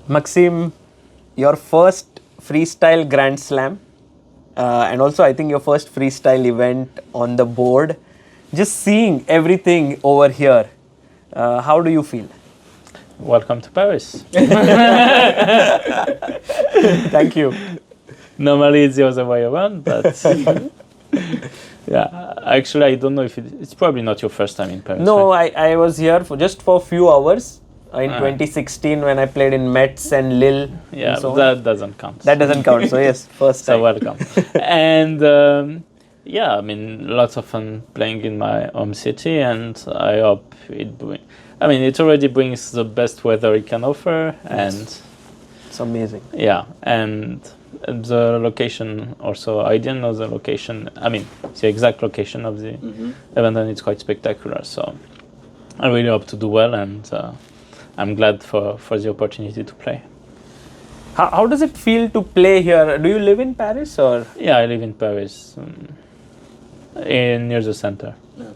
Maxime, your first freestyle Grand Slam, and also I think your first freestyle event on the board. Just seeing everything over here, how do you feel? Welcome to Paris. Thank you. Normally it's the other way around, but yeah, actually I don't know if it's probably not your first time in Paris. No, right? I was here for just for a few hours in 2016 when I played in Metz and Lille. Yeah, and so on. that doesn't count. That doesn't count. So yes, first time. So welcome. And yeah, I mean, lots of fun playing in my home city, and I hope it already brings the best weather it can offer, and It's amazing. yeah, and the location also, I didn't know the location, the exact location of the event, and it's quite spectacular, so I really hope to do well, and I'm glad for the opportunity to play. How does it feel to play here? Do you live in Paris or? Yeah, I live in Paris, near the center. Yeah.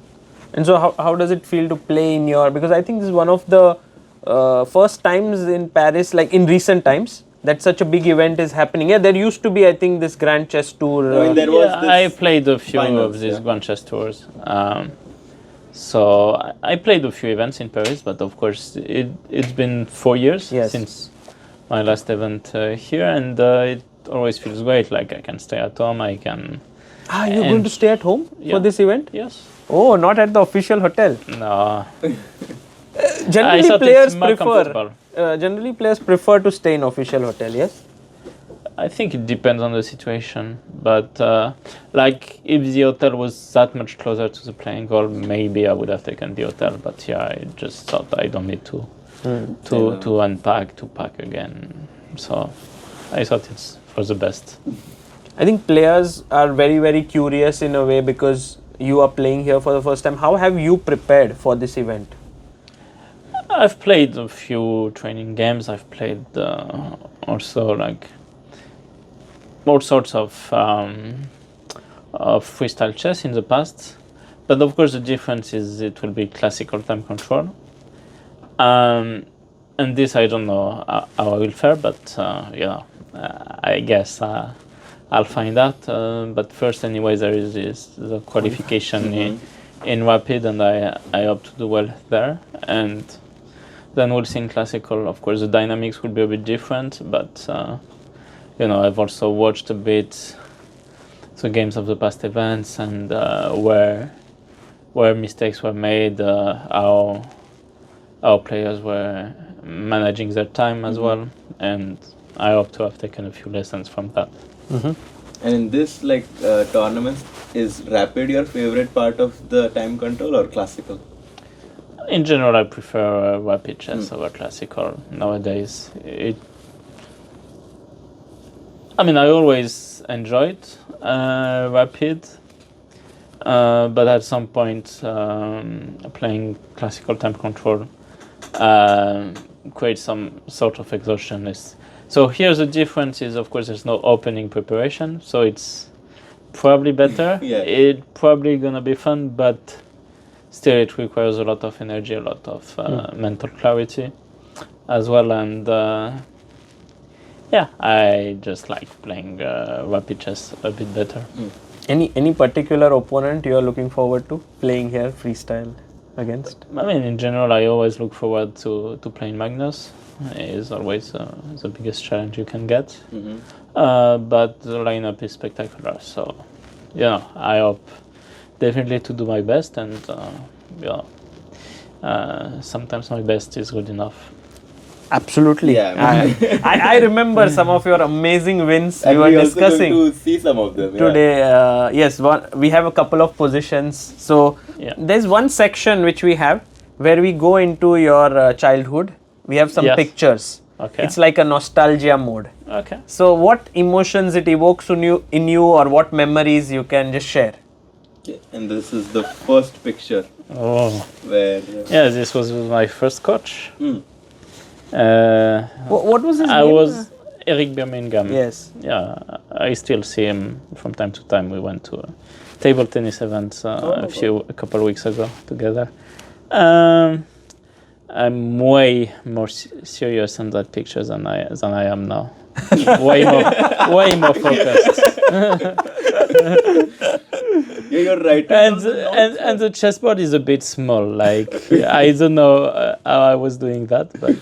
And so how does it feel to play in your, because I think this is one of the first times in Paris, like in recent times, that such a big event is happening. Yeah, there used to be, I think, this Grand Chess Tour. there was this I played a few finals, of these Grand Chess Tours. So I played a few events in Paris, but of course it's been 4 years since my last event here, and it always feels great. Like I can stay at home, I can... You're going to stay at home for this event? Yes. Oh, not at the official hotel. No. Generally, players prefer to stay in official hotel. Yes. I think it depends on the situation, but if the hotel was that much closer to the playing hall, maybe I would have taken the hotel. But yeah, I just thought I don't need to unpack, to pack again. So I thought it's for the best. I think players are very, very curious in a way because you are playing here for the first time. How have you prepared for this event? I've played a few training games. I've played also like all sorts of freestyle chess in the past. But of course the difference is it will be classical time control. And this I don't know how I will fare, but I guess I'll find out. But first anyway, there is the qualification in Rapid, and I hope to do well there. And then we'll see in classical. Of course, the dynamics will be a bit different, but I've also watched a bit the games of the past events and where mistakes were made, how players were managing their time as well, and I hope to have taken a few lessons from that. And in this tournaments, is Rapid your favorite part of the time control or classical? In general, I prefer Rapid chess over classical nowadays. I always enjoyed Rapid, but at some point playing classical time control creates some sort of exhaustion. So here the difference is, of course, there's no opening preparation, so it's probably better. It's probably gonna be fun, but still it requires a lot of energy, a lot of mental clarity as well, and I just like playing Rapid chess a bit better. Any particular opponent you are looking forward to playing here freestyle against? In general, I always look forward to playing Magnus. Is always the biggest challenge you can get. But the lineup is spectacular, so I hope definitely to do my best, and sometimes my best is good enough. Absolutely. Yeah, I remember some of your amazing wins we were discussing. To see some of them today. Yes, we have a couple of positions. So there's one section which we have where we go into your childhood. We have some pictures. Okay. It's like a nostalgia mode. Okay. So what emotions it evokes in you, or what memories you can just share? Okay. And this is the first picture. Oh. Where? This was with my first coach. What was his name? I was Eric Birmingham. Yes. Yeah, I still see him from time to time. We went to a table tennis event a couple of weeks ago together. I'm way more serious in that picture than I am now. way more focused. Yeah, you're right. And the chessboard is a bit small. Like I don't know how I was doing that, but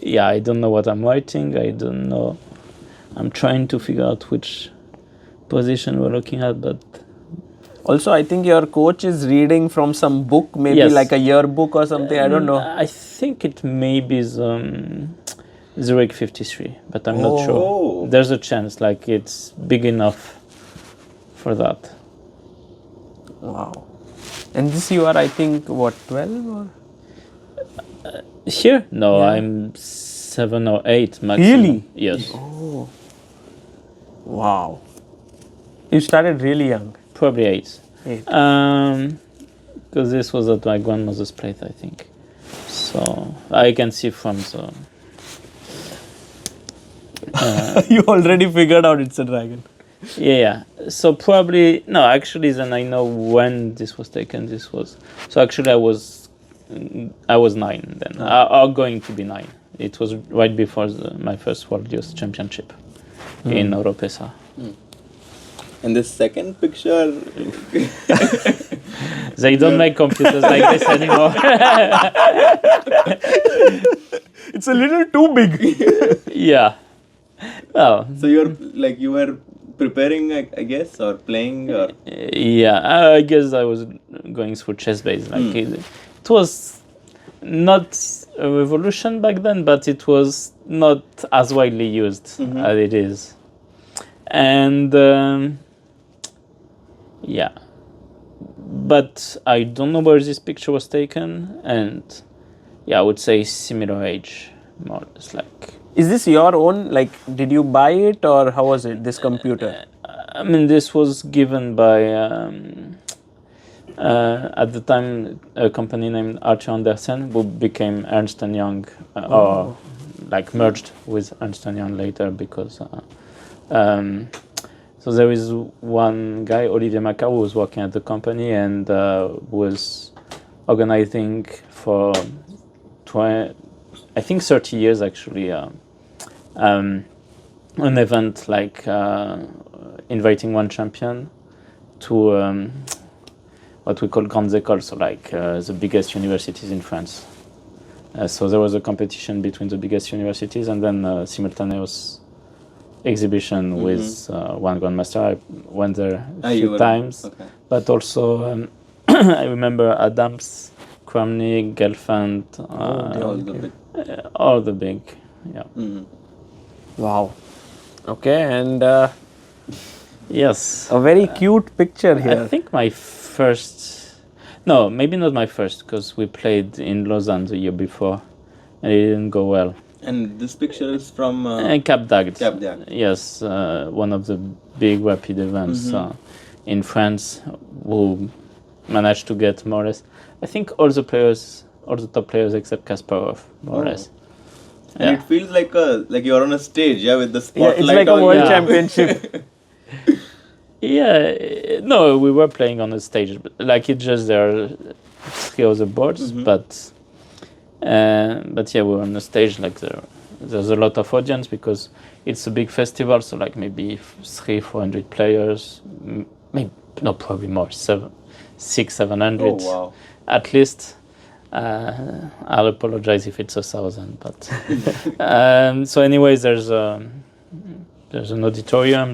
yeah, I don't know what I'm writing. I don't know. I'm trying to figure out which position we're looking at, but Also, I think your coach is reading from some book, maybe Yes. like a yearbook or something. I don't know. I think it may be Zurich 53, but I'm not sure. Oh. There's a chance, like it's big enough for that. Wow. And this you are, I think, what, 12 or? Here? No, Yeah. I'm 7 or 8 maximum. Really? Yes. Oh. Wow. You started really young. Probably 8. 8. Because this was at my grandmother's plate, I think. So I can see from the. You already figured out it's a dragon. Yeah. So probably no. Actually, then I know when this was taken. This was so. Actually, I was 9 then. Or going to be 9. It was right before my first World Youth Championship in Oropesa. And the second picture, They don't make computers like this anymore. It's a little too big. Yeah. Well, so you were preparing, I guess, or playing, or yeah. I guess I was going through ChessBase. Like it was not a revolution back then, but it was not as widely used as it is. And yeah. But I don't know where this picture was taken, and yeah, I would say similar age, more or less. Like, Is this your own? Like, did you buy it or how was it, this computer? I mean, this was given by at the time a company named Archer Andersen, who became Ernst & Young, or like merged with Ernst & Young later, because so there is one guy, Olivier Macquart, who was working at the company and was organizing for 30 years actually an event like inviting one champion to what we call grandes écoles, so like the biggest universities in France. So there was a competition between the biggest universities, and then simultaneous exhibition with one grandmaster. I went there a few times, okay. but also I remember Adams, Kramnik, Gelfand, all the big, yeah. Wow. Okay, and Yes. a very cute picture here. I think my first, no, maybe not my first, because we played in Lausanne the year before, and it didn't go well. And this picture is from Cap d'Agde. Cap d'Agde. Yes, one of the big rapid events in France, who managed to get more or less, I think all the top players except Kasparov, more or less. And Yeah. it feels like you're on a stage, with the Yeah, spotlight it's like a on world you. championship. Yeah, no, we were playing on a stage, but like it's just there are 3 other boards, but yeah, we were on a stage. Like there's a lot of audience because it's a big festival, so like maybe 300-400 players, maybe no, probably more, 600-700 Oh wow! at least. I'll apologize if it's 1,000, but so anyways, there's an auditorium.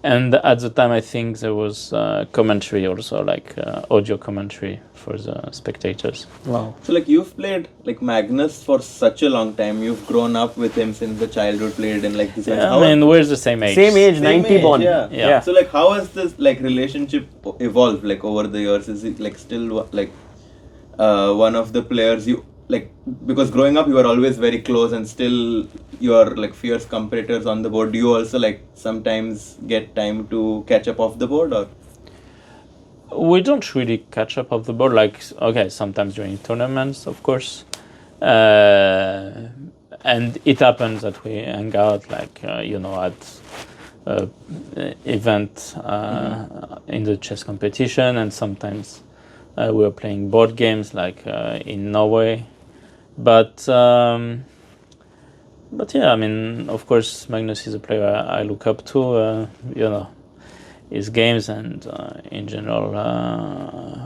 And at the time, I think there was commentary also, like audio commentary for the spectators. Wow. So like you've played like Magnus for such a long time. You've grown up with him since the childhood. Played in like this. I mean, we're the same age. Same age, Same 90 age, born. yeah. So like, how has this like relationship evolved like over the years? Is it like still like one of the players you like, because growing up you were always very close and still you are like fierce competitors on the board? Do you also like sometimes get time to catch up off the board, or? We don't really catch up off the board. Like, okay, sometimes during tournaments, of course, and it happens that we hang out, like at event in the chess competition, and sometimes we were playing board games, like in Norway. But yeah, I mean, of course, Magnus is a player I look up to. His games and in general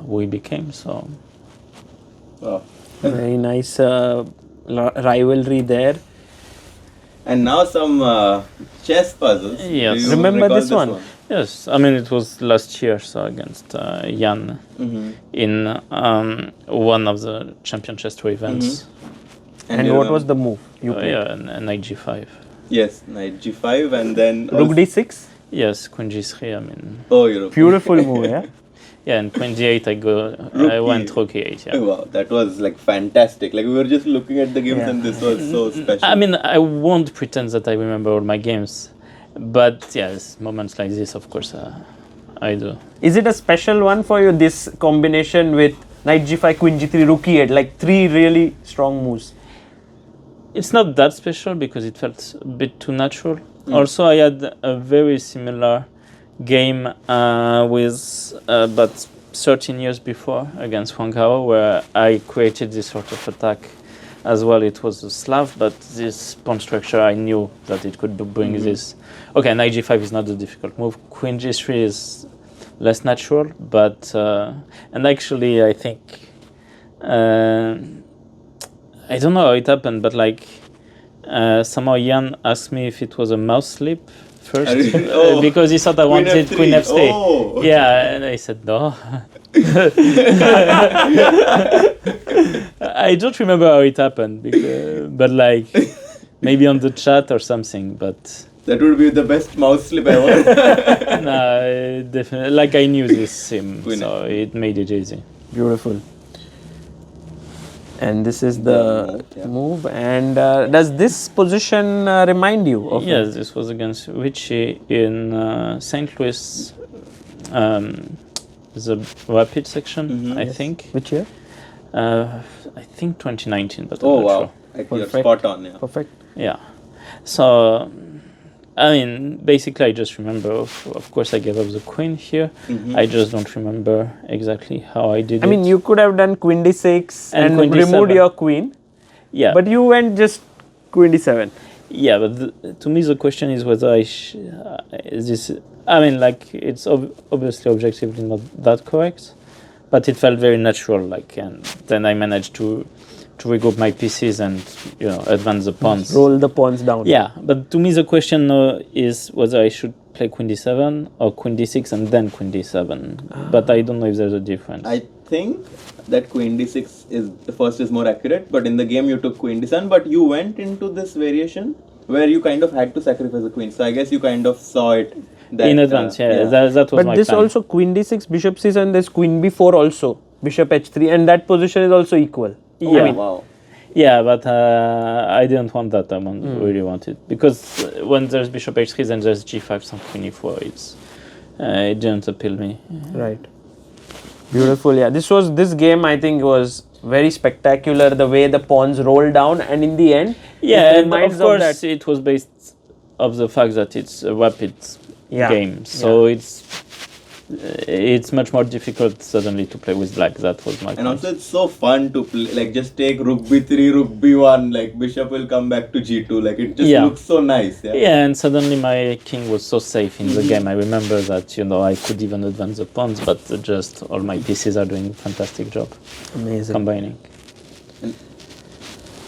who he became. So Wow. Very nice rivalry there. And now some chess puzzles. Yes. Do you Remember recall this one? yes, I mean it was last year, so against Jan in one of the Champion Chess Tour events. And you what remember- was the move you played? Yeah, and knight g5. Yes, knight g5 and then Rook d6? Yes, queen g3. I mean, Oh, Europe. Beautiful move, yeah? yeah, and queen d8. I went rook e8. Yeah. Wow, that was like fantastic. Like we were just looking at the games Yeah. and this was so special. I mean, I won't pretend that I remember all my games, but yes, moments like this, of course, I do. Is it a special one for you, this combination with knight g5, queen g3, rook e8, like 3 really strong moves? It's not that special because it felt a bit too natural. Also, I had a very similar game with about 13 years before against Huang Hao, where I created this sort of attack as well. It was a Slav, but this pawn structure, I knew that it could bring this. Okay, knight g5 is not a difficult move. Queen g3 is less natural, but and actually, I think I don't know how it happened, but like somehow Jan asked me if it was a mouse slip first Oh. because he thought I Queen wanted F3. queen f3. Oh, okay. Yeah, and I said no. I don't remember how it happened, but like maybe on the chat or something. But That would be the best mouse slip ever. no, definitely, like I knew this sim, Queen so it made it easy. Beautiful. And this is the Yeah. move. And does this position remind you of it? Yes, this was against Richie in St. Louis, the rapid section, I think. Which year? I think 2019, but I'm Oh not wow, sure. like, you're Perfect. spot on. Yeah. Perfect. Yeah. So, I mean, basically, I just remember, of course, I gave up the queen here. I just don't remember exactly how I did it. I mean, you could have done queen d6 And and queen removed d7. your queen, yeah. but you went just queen d7. Yeah, but to me the question is whether is this. I mean, like it's obviously objectively not that correct, but it felt very natural. Like, and then I managed to regroup my pieces and advance the pawns. Roll the pawns down. Yeah, but to me the question is whether I should play queen d7 or queen d6 and then queen d7. But I don't know if there's a difference. I think that queen d6 is the first is more accurate, but in the game you took queen d7, but you went into this variation where you kind of had to sacrifice the queen. So I guess you kind of saw it that, in advance. That was But my this plan. also queen d6, bishop c7, there's queen b4 also, bishop h3, and that position is also equal. Oh, Yeah. wow. Yeah, but I didn't want that. I really wanted because when there's bishop h3, then there's g5, some queen e4. It didn't appeal me. Right. Beautiful. Yeah, this game I think was very spectacular. The way the pawns roll down, and in the end, Yeah, it and reminds of course that. it was based of the fact that it's a rapid Yeah. game, so it's much more difficult suddenly to play with black. That was my And point. also it's so fun to play, like just take rook b3, rook b1, like bishop will come back to g2, like it just Yeah. looks so nice. Yeah. Yeah, and suddenly my king was so safe in the game. I remember that I could even advance the pawns, but just all my pieces are doing a fantastic job Amazing. combining.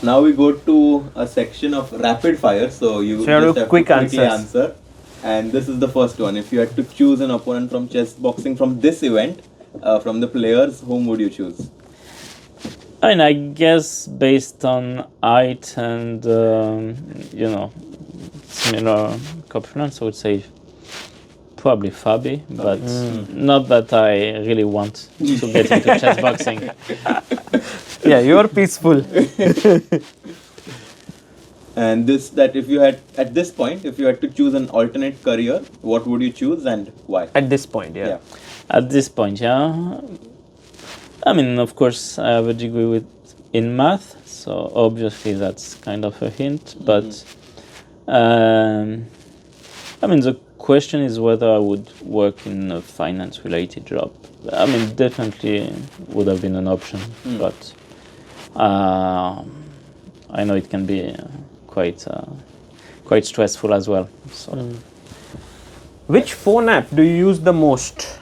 Now we go to a section of rapid fire, so you So you just do have quick to quickly answers. answer. And this is the first one. If you had to choose an opponent from chess boxing from this event, from the players, whom would you choose? I mean, I guess based on height and similar corpulence, I would say probably Fabi, but not that I really want to get into chess boxing. Yeah, you are peaceful. And if you had at this point, if you had to choose an alternate career, what would you choose and why? At this point, yeah. At this point, yeah. I mean, of course, I have a degree in math, so obviously that's kind of a hint. But I mean, the question is whether I would work in a finance-related job. I mean, definitely would have been an option, but I know it can be quite stressful as well. So. Which phone app do you use the most?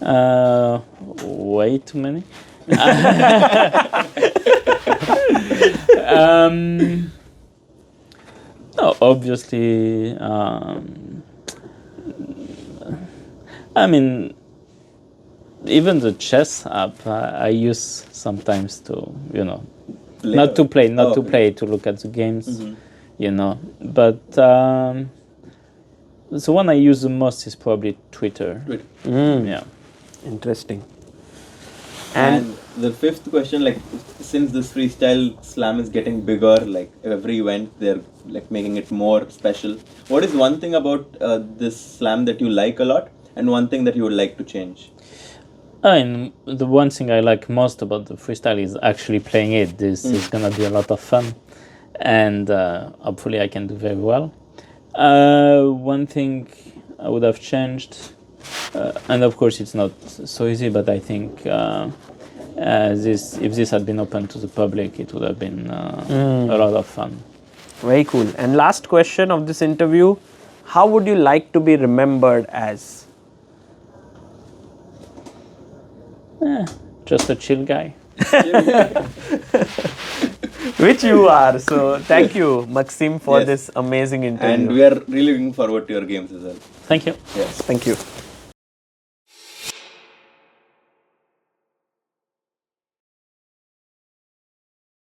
Way too many. No, obviously. I mean, even the chess app I use sometimes to, not to play, to look at the games, But the one I use the most is probably Twitter. Yeah. Interesting. And the fifth question, like, since this freestyle slam is getting bigger, like every event they're like making it more special. What is one thing about this slam that you like a lot, and one thing that you would like to change? And the one thing I like most about the freestyle is actually playing it. This is gonna be a lot of fun, and hopefully I can do very well. One thing I would have changed, and of course it's not so easy, but I think if this had been open to the public, it would have been a lot of fun. Very cool. And last question of this interview, how would you like to be remembered as? Just a chill guy. Which you are. So thank you, Maxime, for this amazing interview. And we are really looking forward to your games as well. Thank you. Yes. Thank you.